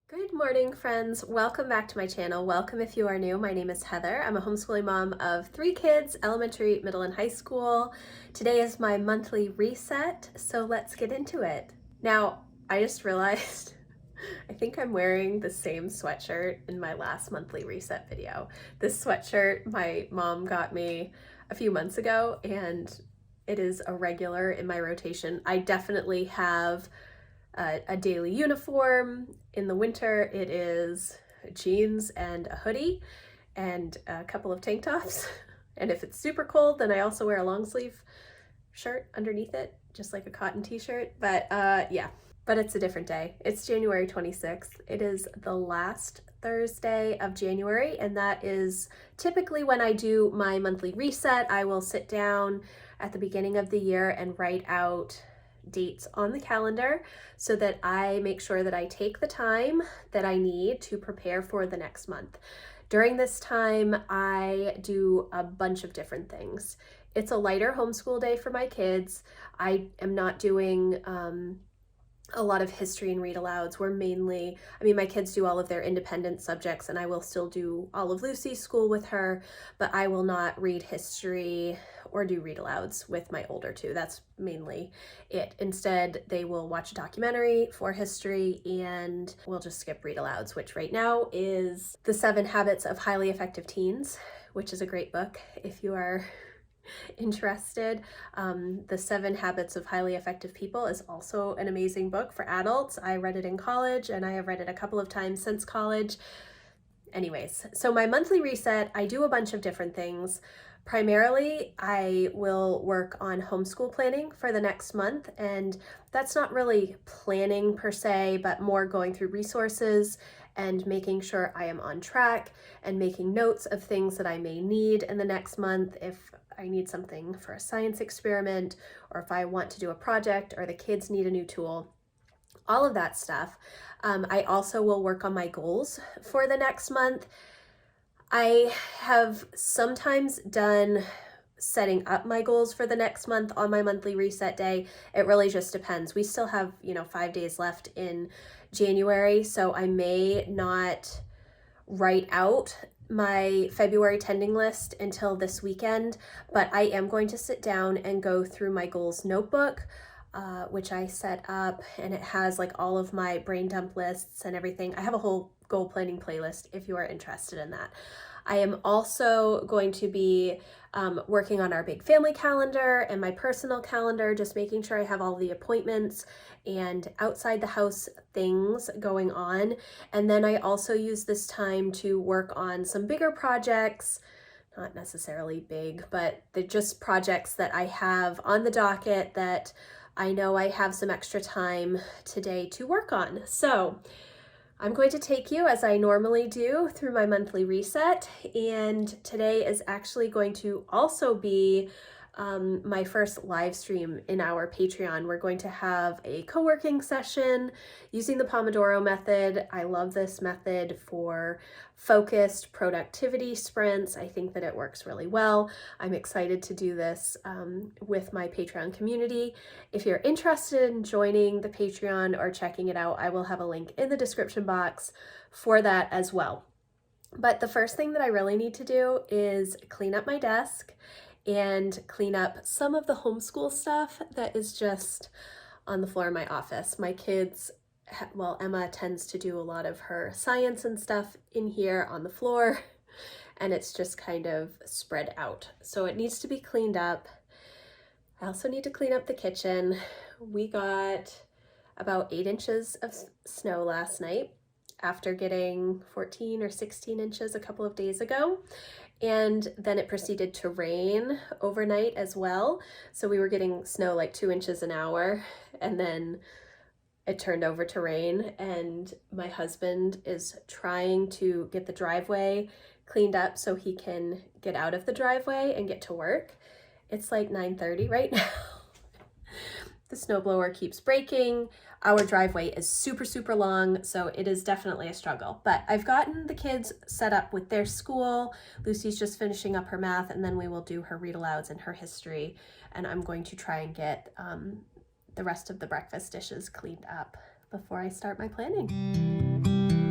Good morning, friends. Welcome back to my channel. Welcome if you are new. My name is Heather. I'm a homeschooling mom of 3 kids, elementary, middle, and high school. Today is my monthly reset, so let's get into it. Now, I just realized I think I'm wearing the same sweatshirt in my last monthly reset video. This sweatshirt my mom got me a few months ago, and it is a regular in my rotation. I definitely have a daily uniform. In the winter, it is jeans and a hoodie and a couple of tank tops. And if it's super cold, then I also wear a long sleeve shirt underneath it, just like a cotton t-shirt. But yeah, but it's a different day. It's January 26th. It is the last Thursday of January, and that is typically when I do my monthly reset. I will sit down at the beginning of the year and write out dates on the calendar so that I make sure that I take the time that I need to prepare for the next month. During this time, I do a bunch of different things. It's a lighter homeschool day for my kids. I am not doing a lot of history and read alouds. We're mainly, my kids do all of their independent subjects, and I will still do all of Lucy's school with her, but I will not read history or do read alouds with my older two. That's mainly it. Instead, they will watch a documentary for history, and we'll just skip read alouds, which right now is The 7 Habits of Highly Effective Teens, which is a great book if you are interested. The 7 Habits of Highly Effective People is also an amazing book for adults. I read it in college, and I have read it a couple of times since college. Anyways, so my monthly reset, I do a bunch of different things. Primarily, I will work on homeschool planning for the next month, and that's not really planning per se, but more going through resources and making sure I am on track and making notes of things that I may need in the next month if I need something for a science experiment, or if I want to do a project, or the kids need a new tool, all of that stuff. I also will work on my goals for the next month. I have sometimes done setting up my goals for the next month on my monthly reset day. It really just depends. We still have, 5 days left in January, so I may not write out my February tending list until this weekend, but I am going to sit down and go through my goals notebook, which I set up, and it has like all of my brain dump lists and everything. I have a whole goal planning playlist if you are interested in that. I am also going to be working on our big family calendar and my personal calendar, just making sure I have all the appointments and outside the house things going on. And then I also use this time to work on some bigger projects, not necessarily big, but they're just projects that I have on the docket that I know I have some extra time today to work on. So I'm going to take you, as I normally do, through my monthly reset, and today is actually going to also be my first live stream in our Patreon. We're going to have a co-working session using the Pomodoro method. I love this method for focused productivity sprints. I think that it works really well. I'm excited to do this with my Patreon community. If you're interested in joining the Patreon or checking it out, I will have a link in the description box for that as well. But the first thing that I really need to do is clean up my desk and clean up some of the homeschool stuff that is just on the floor in my office. My kids, well, Emma tends to do a lot of her science and stuff in here on the floor, and it's just kind of spread out. So it needs to be cleaned up. I also need to clean up the kitchen. We got about 8 inches of snow last night after getting 14 or 16 inches a couple of days ago. And then it proceeded to rain overnight as well. So we were getting snow like 2 inches an hour, and then it turned over to rain. And my husband is trying to get the driveway cleaned up so he can get out of the driveway and get to work. It's like 9:30 right now. The snowblower keeps breaking. Our driveway is super, super long, so it is definitely a struggle. But I've gotten the kids set up with their school. Lucy's just finishing up her math, and then we will do her read alouds and her history. And I'm going to try and get the rest of the breakfast dishes cleaned up before I start my planning.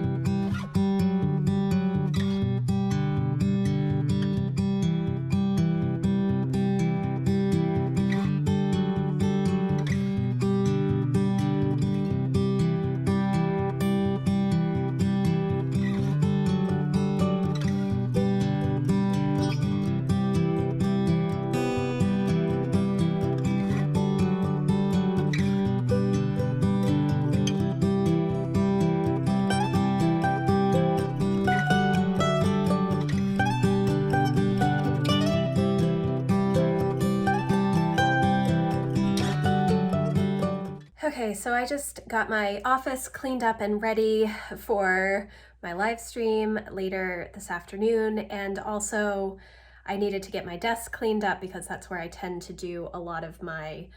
Okay, so I just got my office cleaned up and ready for my live stream later this afternoon, and also I needed to get my desk cleaned up because that's where I tend to do a lot of my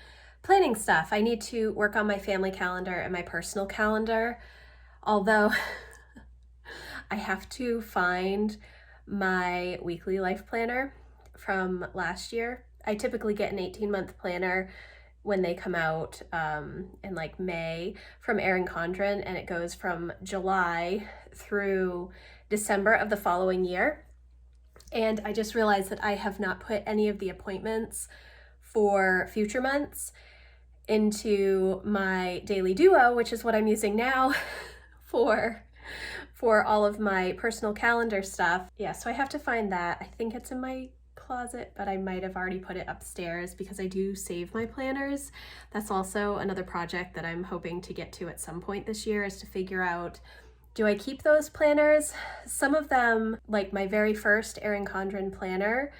planning stuff. I need to work on my family calendar and my personal calendar, although I have to find my weekly life planner from last year. I typically get an 18-month planner when they come out in like May from Erin Condren, and it goes from July through December of the following year. And I just realized that I have not put any of the appointments for future months into my daily duo, which is what I'm using now for all of my personal calendar stuff. Yeah, so I have to find that. I think it's in my closet, but I might have already put it upstairs because I do save my planners. That's also another project that I'm hoping to get to at some point this year, is to figure out, do I keep those planners? Some of them, like my very first Erin Condren planner,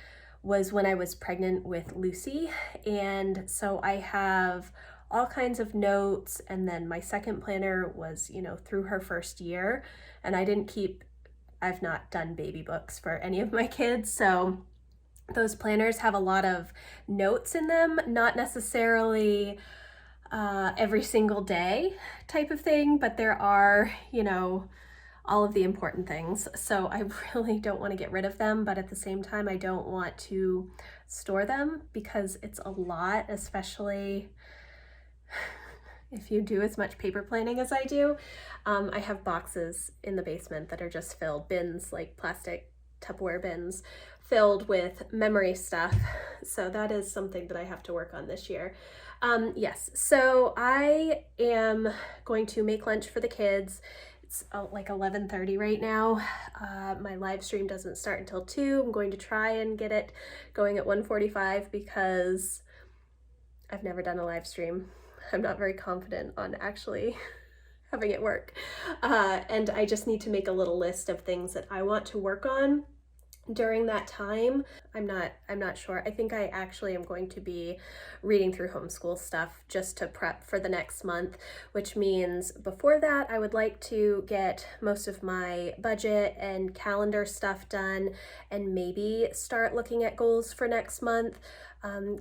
was when I was pregnant with Lucy, and so I have all kinds of notes, and then my second planner was, through her first year, and I've not done baby books for any of my kids, so those planners have a lot of notes in them, not necessarily every single day type of thing, but there are, all of the important things. So I really don't want to get rid of them, but at the same time, I don't want to store them because it's a lot, especially if you do as much paper planning as I do. I have boxes in the basement that are just filled, bins, like plastic Tupperware bins filled with memory stuff. So that is something that I have to work on this year. Yes, so I am going to make lunch for the kids. It's like 11:30 right now. My live stream doesn't start until 2. I'm going to try and get it going at 1:45 because I've never done a live stream. I'm not very confident on actually having it work. And I just need to make a little list of things that I want to work on during that time. I'm not sure. I think I actually am going to be reading through homeschool stuff just to prep for the next month, which means before that, I would like to get most of my budget and calendar stuff done and maybe start looking at goals for next month.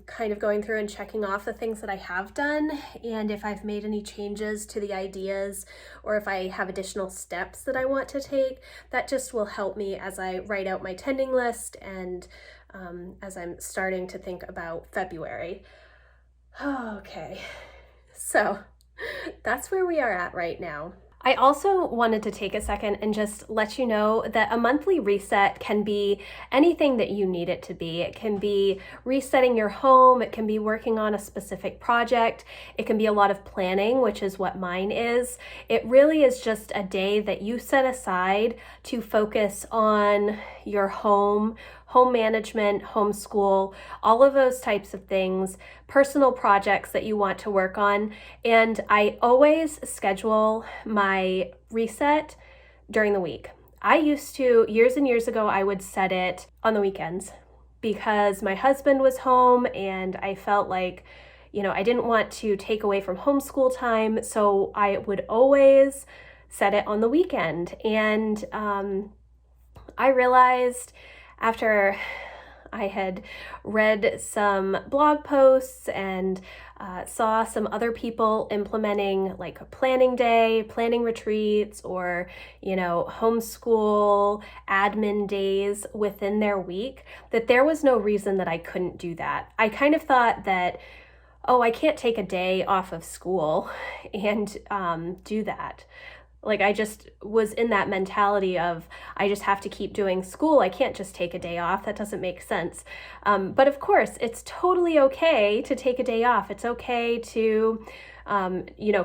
Kind of going through and checking off the things that I have done, and if I've made any changes to the ideas or if I have additional steps that I want to take. That just will help me as I write out my tending list and as I'm starting to think about February. Okay, so that's where we are at right now. I also wanted to take a second and just let you know that a monthly reset can be anything that you need it to be. It can be resetting your home, it can be working on a specific project, it can be a lot of planning, which is what mine is. It really is just a day that you set aside to focus on your home management, homeschool, all of those types of things, personal projects that you want to work on. And I always schedule my reset during the week. I used to, years and years ago, I would set it on the weekends because my husband was home and I felt like, I didn't want to take away from homeschool time. So I would always set it on the weekend. And I realized after I had read some blog posts and saw some other people implementing like a planning day, planning retreats, or, homeschool admin days within their week, that there was no reason that I couldn't do that. I kind of thought that, I can't take a day off of school and do that. Like I just was in that mentality of I just have to keep doing school. I can't just take a day off. That doesn't make sense. But of course, it's totally okay to take a day off. It's okay to,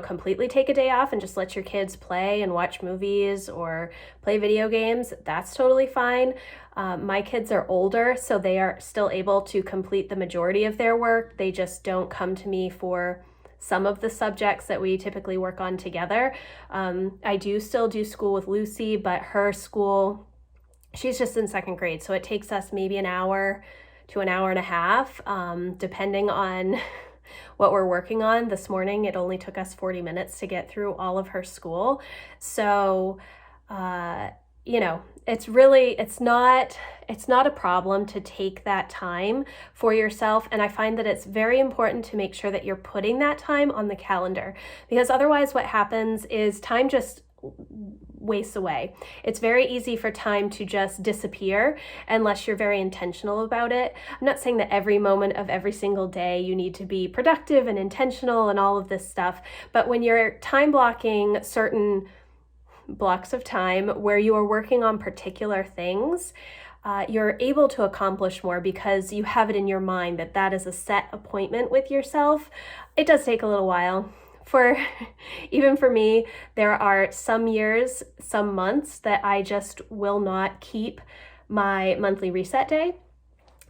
completely take a day off and just let your kids play and watch movies or play video games. That's totally fine. My kids are older, so they are still able to complete the majority of their work. They just don't come to me for some of the subjects that we typically work on together. I do still do school with Lucy, but her school, she's just in second grade. So it takes us maybe an hour to an hour and a half, depending on what we're working on. This morning, it only took us 40 minutes to get through all of her school. So, you know, it's not a problem to take that time for yourself. And I find that it's very important to make sure that you're putting that time on the calendar, because otherwise what happens is time just wastes away. It's very easy for time to just disappear unless you're very intentional about it. I'm not saying that every moment of every single day you need to be productive and intentional and all of this stuff, but when you're time blocking certain blocks of time where you are working on particular things, you're able to accomplish more because you have it in your mind that that is a set appointment with yourself. It does take a little while. Even for me, there are some years, some months that I just will not keep my monthly reset day.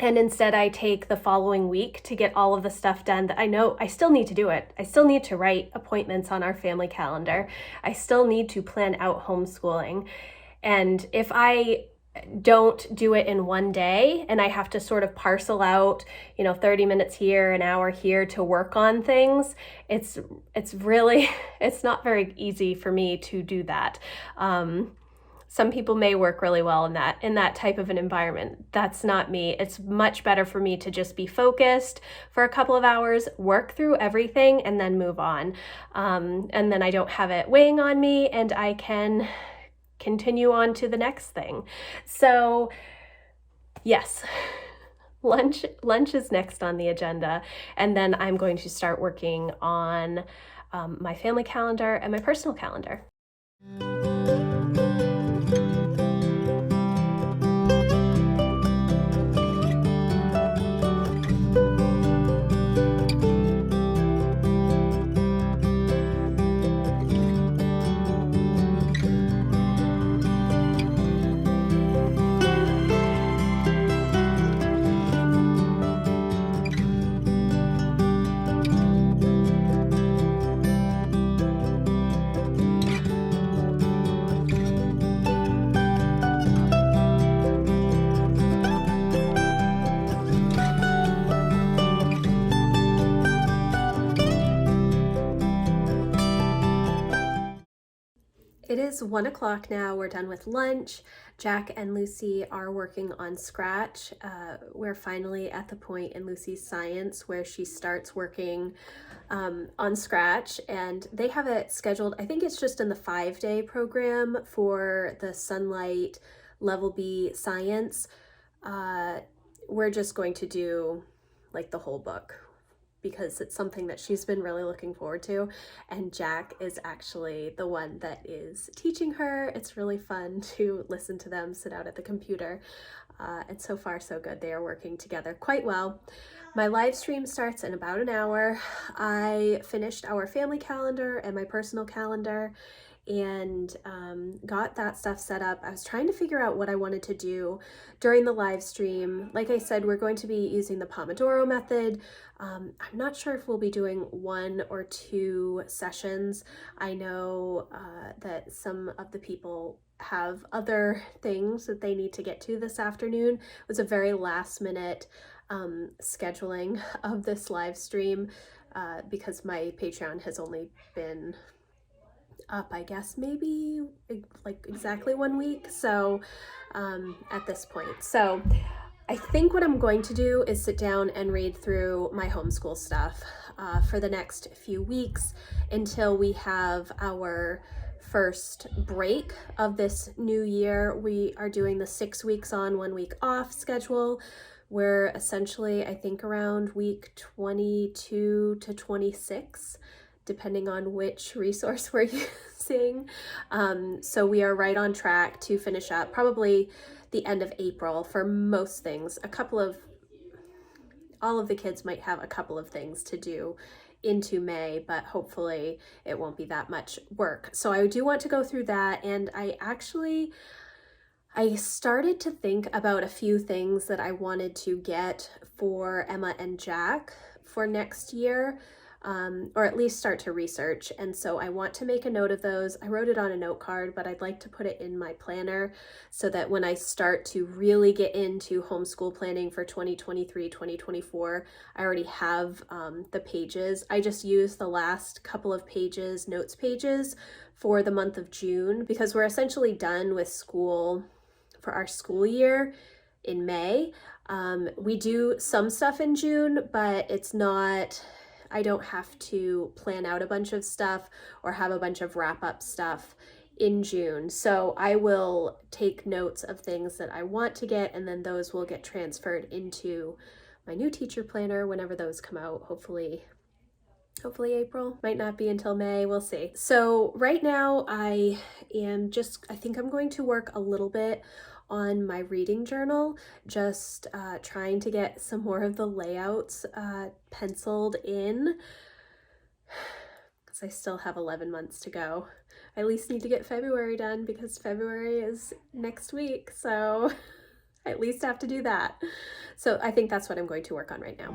And instead I take the following week to get all of the stuff done that I know I still need to do it. I still need to write appointments on our family calendar. I still need to plan out homeschooling. And if I don't do it in one day and I have to sort of parcel out, 30 minutes here, an hour here to work on things, it's really, it's not very easy for me to do that. Some people may work really well in that type of an environment. That's not me. It's much better for me to just be focused for a couple of hours, work through everything, and then move on. And then I don't have it weighing on me, and I can continue on to the next thing. So yes, lunch is next on the agenda. And then I'm going to start working on my family calendar and my personal calendar. It is 1 o'clock now. We're done with lunch. Jack and Lucy are working on Scratch. We're finally at the point in Lucy's science where she starts working on Scratch, and they have it scheduled. I think it's just in the 5-day program for the Sunlight Level B science. We're just going to do like the whole book, because it's something that she's been really looking forward to. And Jack is actually the one that is teaching her. It's really fun to listen to them sit out at the computer. And so far, so good. They are working together quite well. My live stream starts in about an hour. I finished our family calendar and my personal calendar and got that stuff set up. I was trying to figure out what I wanted to do during the live stream. Like I said, we're going to be using the Pomodoro method. I'm not sure if we'll be doing 1 or 2 sessions. I know that some of the people have other things that they need to get to this afternoon. It was a very last minute scheduling of this live stream because my Patreon has only been up, I guess, maybe like exactly 1 week. So at this point, so I think what I'm going to do is sit down and read through my homeschool stuff for the next few weeks until we have our first break of this new year. We are doing the 6 weeks on, 1 week off schedule. We're essentially, I think, around week 22 to 26, depending on which resource we're using. So we are right on track to finish up probably the end of April for most things. All of the kids might have a couple of things to do into May, but hopefully it won't be that much work. So I do want to go through that, and I started to think about a few things that I wanted to get for Emma and Jack for next year. or at least start to research. And so I want to make a note of those. I wrote it on a note card, but I'd like to put it in my planner so that when I start to really get into homeschool planning for 2023, 2024, I already have the pages. I just use the last couple of pages, notes pages, for the month of June, because we're essentially done with school for our school year in May. We do some stuff in June, but it's not, I don't have to plan out a bunch of stuff or have a bunch of wrap up stuff in June. So I will take notes of things that I want to get, and then those will get transferred into my new teacher planner whenever those come out. Hopefully April, might not be until May, we'll see. So right now I think I'm going to work a little bit on my reading journal, just trying to get some more of the layouts penciled in, because I still have 11 months to go. I at least need to get February done because February is next week, so I at least have to do that. So I think that's what I'm going to work on right now.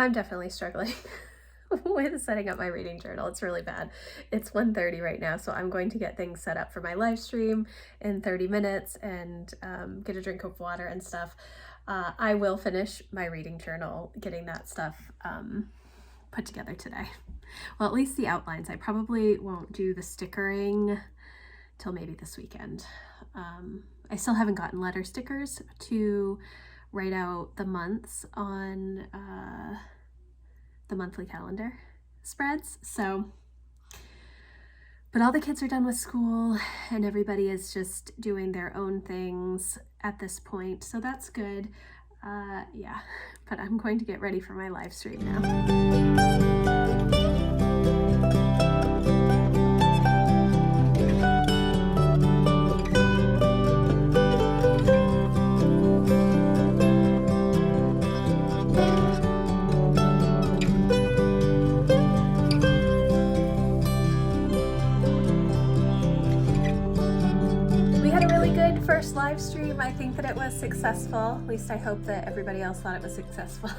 I'm definitely struggling with setting up my reading journal. It's really bad. It's 1:30 right now, so I'm going to get things set up for my live stream in 30 minutes and get a drink of water and stuff. I will finish my reading journal, getting that stuff put together today. Well, at least the outlines. I probably won't do the stickering till maybe this weekend. I still haven't gotten letter stickers to write out the months on the monthly calendar spreads. So, but all the kids are done with school and everybody is just doing their own things at this point. So that's good. Yeah, but I'm going to get ready for my live stream now. First live stream. I think that it was successful. At least I hope that everybody else thought it was successful.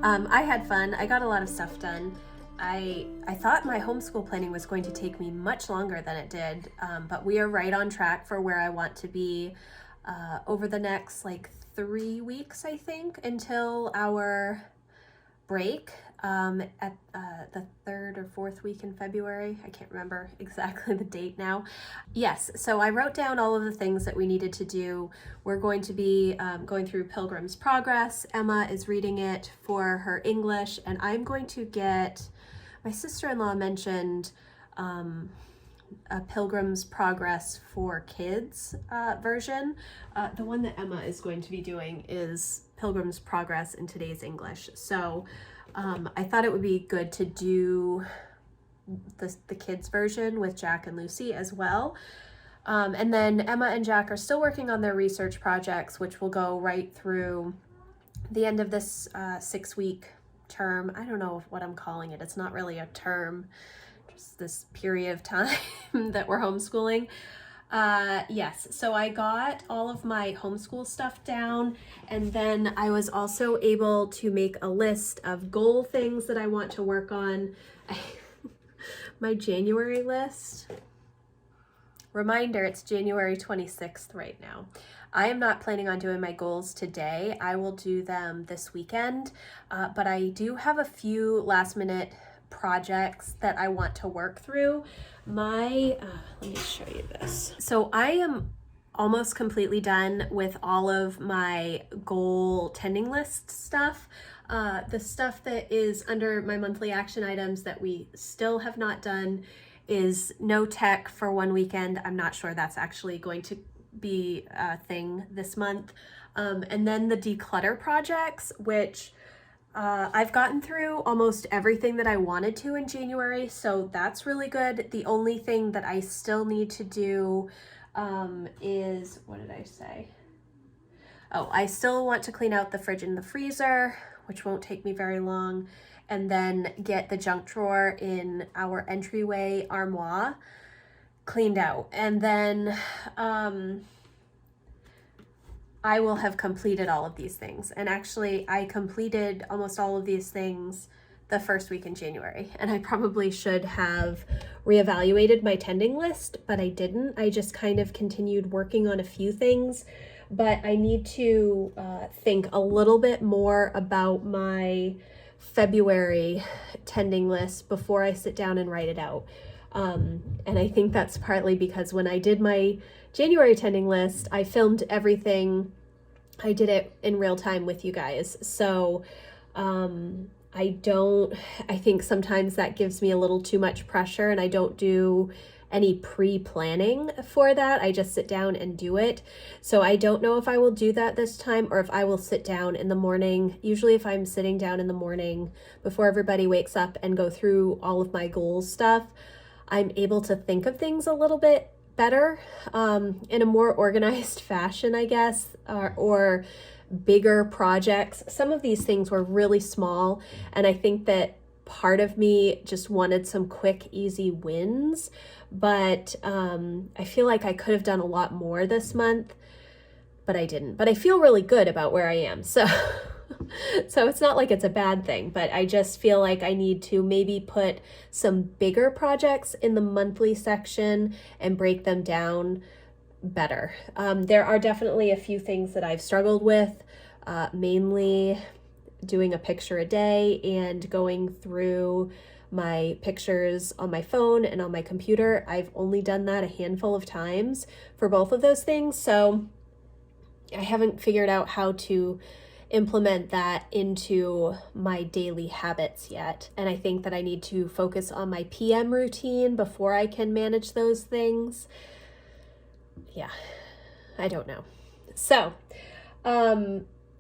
I had fun. I got a lot of stuff done. I thought my homeschool planning was going to take me much longer than it did, but we are right on track for where I want to be over the next 3 weeks, I think, until our break at the 3rd or 4th week in February. I can't remember exactly the date now. Yes, so I wrote down all of the things that we needed to do. We're going to be going through Pilgrim's Progress. Emma is reading it for her English, and I'm going to get, my sister-in-law mentioned a Pilgrim's Progress for kids version. The one that Emma is going to be doing is Pilgrim's Progress in Today's English. So I thought it would be good to do the kids version with Jack and Lucy as well. And then Emma and Jack are still working on their research projects, which will go right through the end of this 6-week term. I don't know what I'm calling it. It's not really a term, just this period of time that we're homeschooling. Yes, so I got all of my homeschool stuff down, and then I was also able to make a list of goal things that I want to work on. My January list. Reminder, it's January 26th right now. I am not planning on doing my goals today. I will do them this weekend, but I do have a few last minute projects that I want to work through. Let me show you this. So I am almost completely done with all of my goal tending list stuff. The stuff that is under my monthly action items that we still have not done is no tech for one weekend. I'm not sure that's actually going to be a thing this month. And then the declutter projects, which I've gotten through almost everything that I wanted to in January, so that's really good. The only thing that I still need to do is, what did I say? Oh, I still want to clean out the fridge and the freezer, which won't take me very long, and then get the junk drawer in our entryway armoire cleaned out. And then I will have completed all of these things. And actually, I completed almost all of these things the first week in January. And I probably should have reevaluated my tending list, but I didn't. I just kind of continued working on a few things. But I need to think a little bit more about my February tending list before I sit down and write it out. And I think that's partly because when I did my January tending list, I filmed everything. I did it in real time with you guys. So I think sometimes that gives me a little too much pressure, and I don't do any pre-planning for that. I just sit down and do it. So I don't know if I will do that this time, or if I will sit down in the morning. Usually if I'm sitting down in the morning before everybody wakes up and go through all of my goals stuff, I'm able to think of things a little bit better, in a more organized fashion, I guess, or bigger projects. Some of these things were really small, and I think that part of me just wanted some quick, easy wins, but I feel like I could have done a lot more this month, but I didn't. But I feel really good about where I am, so it's not like it's a bad thing, but I just feel like I need to maybe put some bigger projects in the monthly section and break them down better. There are definitely a few things that I've struggled with, mainly doing a picture a day and going through my pictures on my phone and on my computer. I've only done that a handful of times for both of those things, so I haven't figured out how to implement that into my daily habits yet. And I think that I need to focus on my PM routine before I can manage those things. Yeah, I don't know. So,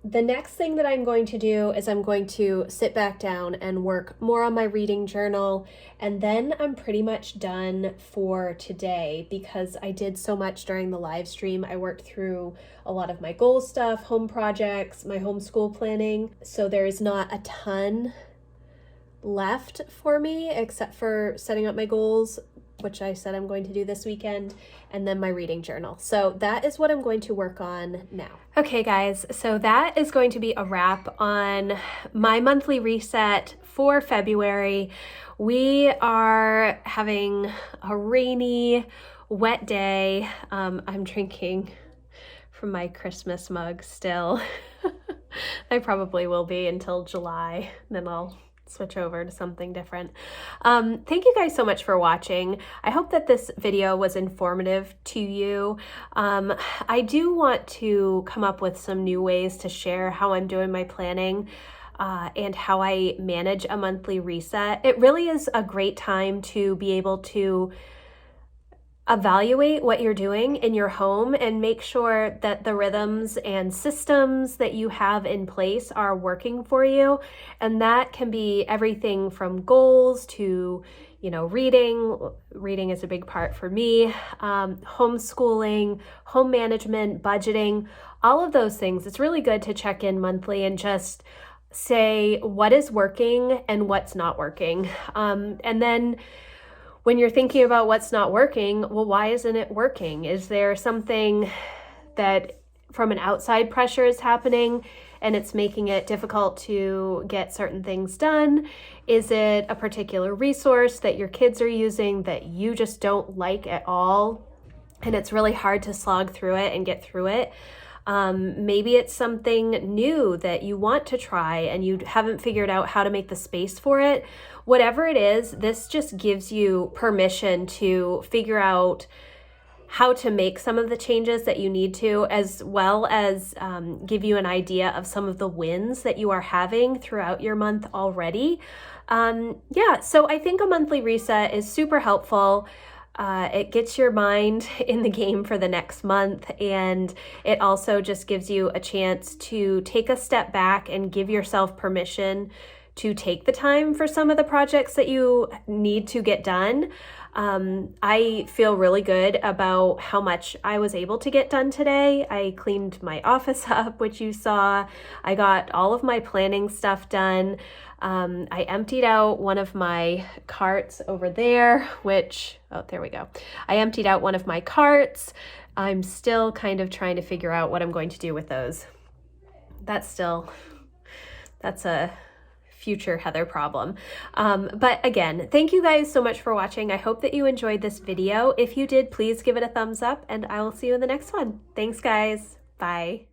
the next thing that I'm going to do is I'm going to sit back down and work more on my reading journal, and then I'm pretty much done for today because I did so much during the live stream. I worked through a lot of my goal stuff, home projects, my homeschool planning, so there is not a ton left for me except for setting up my goals, which I said I'm going to do this weekend, and then my reading journal. So that is what I'm going to work on now. Okay guys, so that is going to be a wrap on my monthly reset for February. We are having a rainy, wet day. I'm drinking from my Christmas mug still. I probably will be until July, then I'll switch over to something different. Thank you guys so much for watching. I hope that this video was informative to you. I do want to come up with some new ways to share how I'm doing my planning and how I manage a monthly reset. It really is a great time to be able to evaluate what you're doing in your home and make sure that the rhythms and systems that you have in place are working for you. And that can be everything from goals to, reading. Reading is a big part for me. Homeschooling, home management, budgeting, all of those things. It's really good to check in monthly and just say what is working and what's not working. And then when you're thinking about what's not working, well, why isn't it working? Is there something that from an outside pressure is happening and it's making it difficult to get certain things done? Is it a particular resource that your kids are using that you just don't like at all and it's really hard to slog through it and get through it? Maybe it's something new that you want to try and you haven't figured out how to make the space for it. Whatever it is, this just gives you permission to figure out how to make some of the changes that you need to, as well as give you an idea of some of the wins that you are having throughout your month already. So I think a monthly reset is super helpful. It gets your mind in the game for the next month, and it also just gives you a chance to take a step back and give yourself permission to take the time for some of the projects that you need to get done. I feel really good about how much I was able to get done today. I cleaned my office up, which you saw. I got all of my planning stuff done. I emptied out one of my carts over there, which, oh, there we go. I emptied out one of my carts. I'm still kind of trying to figure out what I'm going to do with those. That's a future Heather problem. But again, thank you guys so much for watching. I hope that you enjoyed this video. If you did, please give it a thumbs up, and I will see you in the next one. Thanks, guys. Bye.